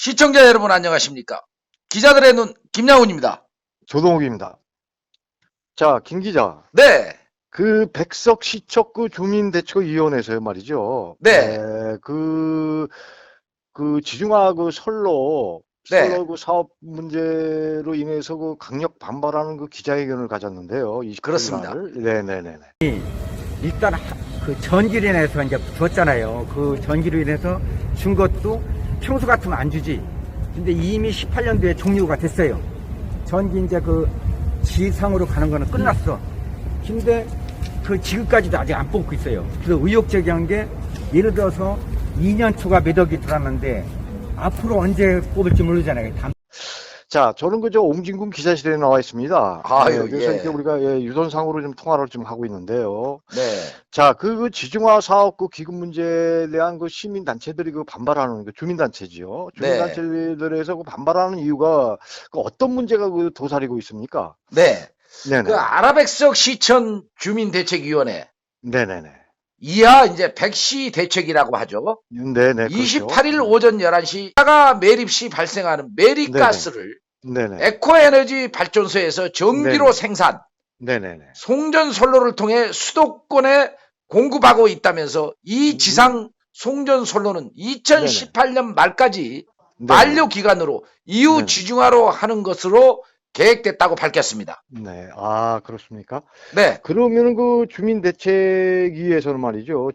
시청자 여러분 안녕하십니까? 기자들의 눈 김양훈입니다. 조동욱입니다. 자, 김 기자. 네, 그 백석시척구 주민대책위원회에서요 말이죠. 네, 지중화 선로 네, 그 사업 문제로 인해서 그 강력 반발하는 그 기자회견을 가졌는데요. 28일 그렇습니다. 날. 네네네. 일단 그 전기로 인해서 이제 줬잖아요. 그 전기로 인해서 준 것도 평소 같으면 안 주지. 근데 이미 18년도에 종료가 됐어요. 전기 이제 그 지상으로 가는 거는 끝났어. 근데 그 지금까지도 아직 안 뽑고 있어요. 그래서 의혹 제기한 게 예를 들어서 2년 초가 몇 억이 들어왔는데 앞으로 언제 뽑을지 모르잖아요. 자, 저는 그저 옹진군 기자실에 나와 있습니다. 아유, 그래서 예. 이렇게 우리가 유선상으로 좀 통화를 좀 하고 있는데요. 네, 자, 그 지중화 사업 그 기금 문제에 대한 그 시민단체들이 그 반발하는 그 주민단체지요. 네, 주민단체들에서 그 반발하는 이유가 그 어떤 문제가 그 도사리고 있습니까? 네. 네네. 그 아라백석 시천 주민대책위원회 네네네. 이하 이제 백시 대책이라고 하죠. 네네. 그렇죠. 28일 오전 11시 가 매립 시 발생하는 매립가스를 네네. 에코에너지 발전소에서 전기로 네네. 생산, 네네네. 송전 선로를 통해 수도권에 공급하고 있다면서 이 지상 송전 선로는 2018년 말까지 만료 기간으로 이후 네네. 지중화로 하는 것으로 계획됐다고 밝혔습니다. 네. 아, 그렇습니까? 네, 그러면은 그 주민대책위에서는 말이죠.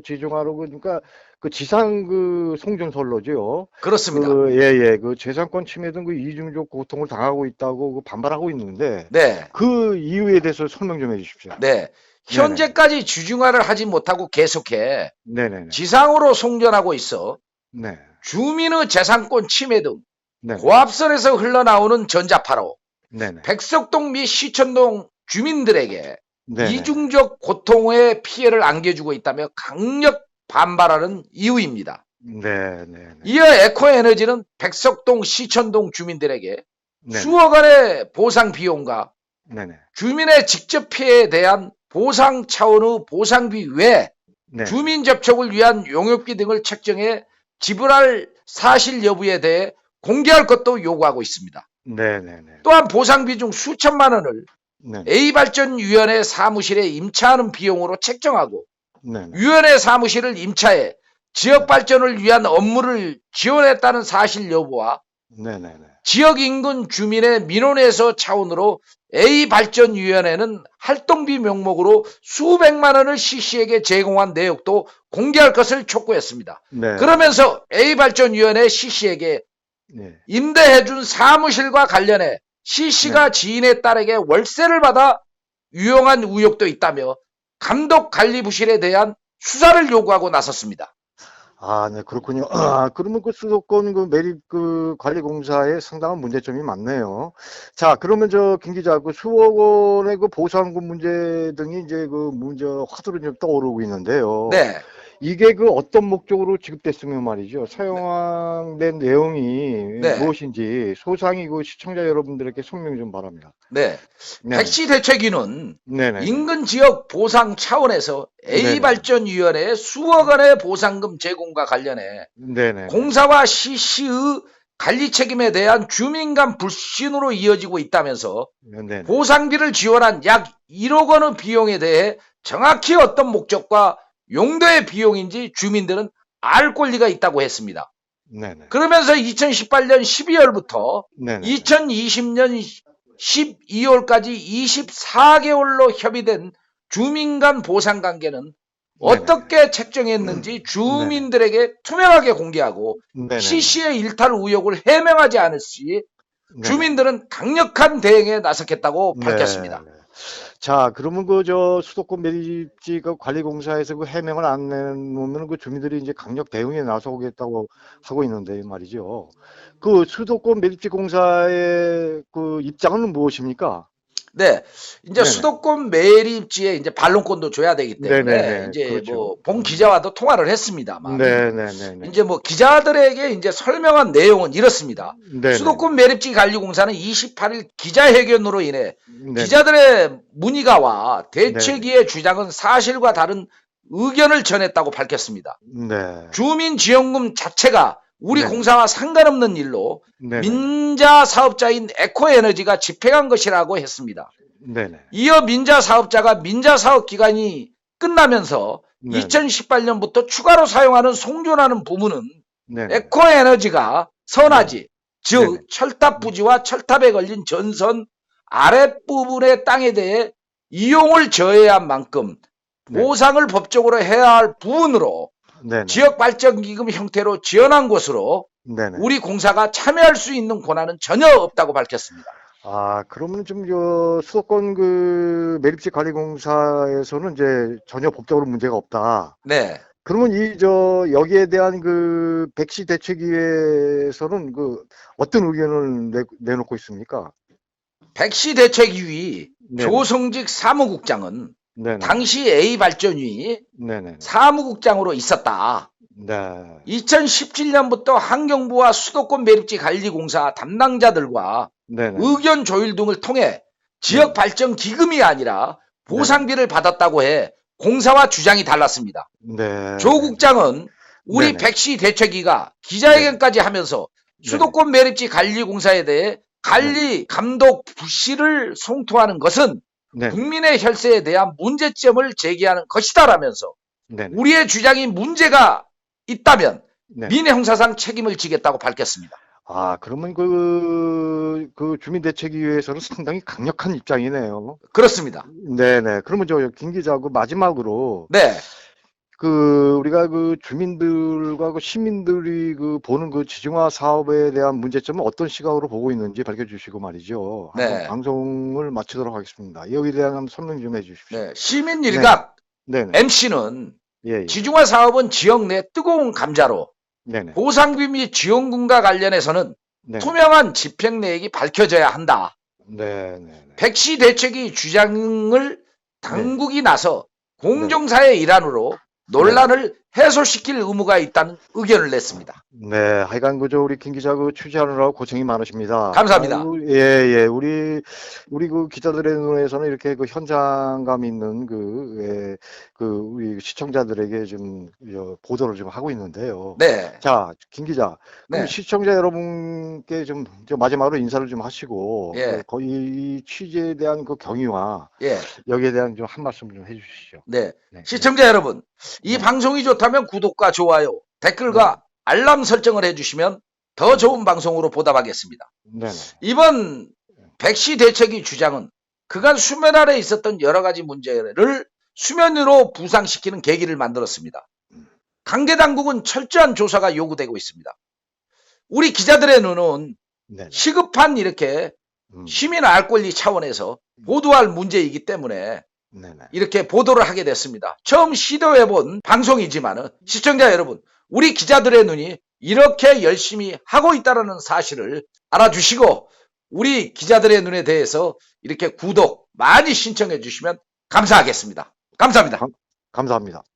지중화로 그러니까 그 지상 그 송전선로죠. 그렇습니다. 그 재산권 침해 등 그 이중적 고통을 당하고 있다고 그 반발하고 있는데 네, 그 이유에 대해서 설명 좀 해주십시오. 네. 현재까지 지중화를 하지 못하고 계속해 네네네. 지상으로 송전하고 있어 네. 주민의 재산권 침해 등 네. 고압선에서 흘러나오는 전자파로 네네. 백석동 및 시천동 주민들에게 네네. 이중적 고통의 피해를 안겨주고 있다며 강력 반발하는 이유입니다. 네네. 이어 에코에너지는 백석동 시천동 주민들에게 네. 수억 원의 보상 비용과 네네. 주민의 직접 피해에 대한 보상 차원의 보상비 외에 네. 주민 접촉을 위한 용역비 등을 책정해 지불할 사실 여부에 대해 공개할 것도 요구하고 있습니다. 네네네. 또한 보상비 중 수천만 원을 네. A발전위원회 사무실에 임차하는 비용으로 책정하고 네네. 위원회 사무실을 임차해 지역 발전을 위한 업무를 지원했다는 사실 여부와 네네네. 지역 인근 주민의 민원에서 차원으로 A발전위원회는 활동비 명목으로 수백만 원을 CC에게 제공한 내역도 공개할 것을 촉구했습니다. 네. 그러면서 A발전위원회 CC에게 네. 임대해준 사무실과 관련해 CC가 지인의 딸에게 월세를 받아 유용한 의혹도 있다며 감독관리부실에 대한 수사를 요구하고 나섰습니다. 아, 네, 그렇군요. 아, 그러면 그 수도권 그 매립 그 관리공사에 상당한 문제점이 많네요. 자, 그러면 김 기자, 그 수억 원의 그 보상금 문제 등이 이제 그 문제 화두로 좀 떠오르고 있는데요. 네, 이게 그 어떤 목적으로 지급됐으면 말이죠. 사용된 내용이 네. 무엇인지 소상히 그 시청자 여러분들에게 설명 좀 바랍니다. 네. 네. 백시 대책위는 네네. 인근 지역 보상 차원에서 네네. A발전위원회에 수억 원의 보상금 제공과 관련해 네네. 공사와 CC의 관리 책임에 대한 주민 간 불신으로 이어지고 있다면서 네네. 보상비를 지원한 약 1억 원의 비용에 대해 정확히 어떤 목적과 용도의 비용인지 주민들은 알 권리가 있다고 했습니다. 네네. 그러면서 2018년 12월부터 네네. 2020년 12월까지 24개월로 협의된 주민 간 보상 관계는 어떻게 책정했는지 주민들에게 투명하게 공개하고 네네. CC의 일탈 의혹을 해명하지 않을 시 네네. 주민들은 강력한 대응에 나섰겠다고 밝혔습니다. 네. 자, 그러면 수도권 매립지 그 관리공사에서 그 해명을 안 내놓으면 그 주민들이 이제 강력 대응에 나서겠다고 하고 있는데 말이죠. 그 수도권 매립지 공사의 그 입장은 무엇입니까? 네, 이제 네네. 수도권 매립지에 이제 반론권도 줘야 되기 때문에 네네네. 이제 그렇죠. 뭐 본 기자와도 통화를 했습니다만 네네네. 이제 뭐 기자들에게 이제 설명한 내용은 이렇습니다. 네네. 수도권 매립지 관리공사는 28일 기자회견으로 인해 네네. 기자들의 문의가 와 대책위의 주장은 사실과 다른 의견을 전했다고 밝혔습니다. 네. 주민지원금 자체가 우리 네. 공사와 상관없는 일로 네네. 민자 사업자인 에코에너지가 집행한 것이라고 했습니다. 네네. 이어 민자 사업자가 민자 사업 기간이 끝나면서 네네. 2018년부터 추가로 사용하는 송전하는 부문은 네네. 에코에너지가 선하지, 즉 네네. 철탑 부지와 철탑에 걸린 전선 아랫부분의 땅에 대해 이용을 저해야 한 만큼 네. 보상을 법적으로 해야 할 부분으로 네네. 지역발전기금 형태로 지원한 것으로 네네. 우리 공사가 참여할 수 있는 권한은 전혀 없다고 밝혔습니다. 아, 그러면 좀, 수도권 그 매립지 관리공사에서는 이제 전혀 법적으로 문제가 없다. 네. 그러면 여기에 대한 그 백시 대책위에서는 그 어떤 의견을 내놓고 있습니까? 백시 대책위 네네. 조성직 사무국장은 네네. 당시 A발전위 네네. 사무국장으로 있었다. 네. 2017년부터 환경부와 수도권 매립지 관리공사 담당자들과 네네. 의견 조율 등을 통해 지역 발전 기금이 아니라 보상비를 받았다고 해 공사와 주장이 달랐습니다. 네. 조 국장은 우리 네네. 백시 대책위가 기자회견까지 하면서 수도권 매립지 관리공사에 대해 관리 감독 부실을 송토하는 것은 네. 국민의 혈세에 대한 문제점을 제기하는 것이다라면서 네네. 우리의 주장이 문제가 있다면 네. 민형사상 책임을 지겠다고 밝혔습니다. 아, 그러면 그 주민대책위에서는 상당히 강력한 입장이네요. 그렇습니다. 네네. 그러면 김 기자, 그 마지막으로, 네, 우리가 그 주민들과 그 시민들이 그 보는 그 지중화 사업에 대한 문제점은 어떤 시각으로 보고 있는지 밝혀주시고 말이죠. 한번 네. 방송을 마치도록 하겠습니다. 여기에 대한 한번 설명 좀 해주십시오. 네. 시민 일각 네네. MC는 예, 예. 지중화 사업은 지역 내 뜨거운 감자로 네네. 보상비 및 지원금과 관련해서는 네. 투명한 집행 내역이 밝혀져야 한다. 네네. 백시 대책위 주장을 당국이 나서 공정사의 일환으로 논란을 해소시킬 의무가 있다는 의견을 냈습니다. 네, 하여간 우리 김 기자 취재하느라고 고생이 많으십니다. 감사합니다. 아이고, 예, 예. 우리 그 기자들의 눈에서는 이렇게 그 현장감 있는 우리 시청자들에게 좀 보도를 좀 하고 있는데요. 네, 자, 김 기자, 그럼 네. 시청자 여러분께 좀 마지막으로 인사를 좀 하시고, 예. 거의 이 취재에 대한 그 경위와 예, 여기에 대한 좀 한 말씀 좀 해주시죠. 네. 네. 시청자 여러분, 이 네. 방송이 좋다면 구독과 좋아요, 댓글과 알람 설정을 해주시면 더 좋은 방송으로 보답하겠습니다. 네네. 이번 백시 대책위 주장은 그간 수면 아래 있었던 여러 가지 문제를 수면 위로 부상시키는 계기를 만들었습니다. 관계 당국은 철저한 조사가 요구되고 있습니다. 우리 기자들의 눈은 네네. 시급한 이렇게 시민 알 권리 차원에서 보도할 문제이기 때문에 네네. 이렇게 보도를 하게 됐습니다. 처음 시도해본 방송이지만 시청자 여러분, 우리 기자들의 눈이 이렇게 열심히 하고 있다는 사실을 알아주시고 우리 기자들의 눈에 대해서 이렇게 구독 많이 신청해 주시면 감사하겠습니다. 감사합니다. 감사합니다.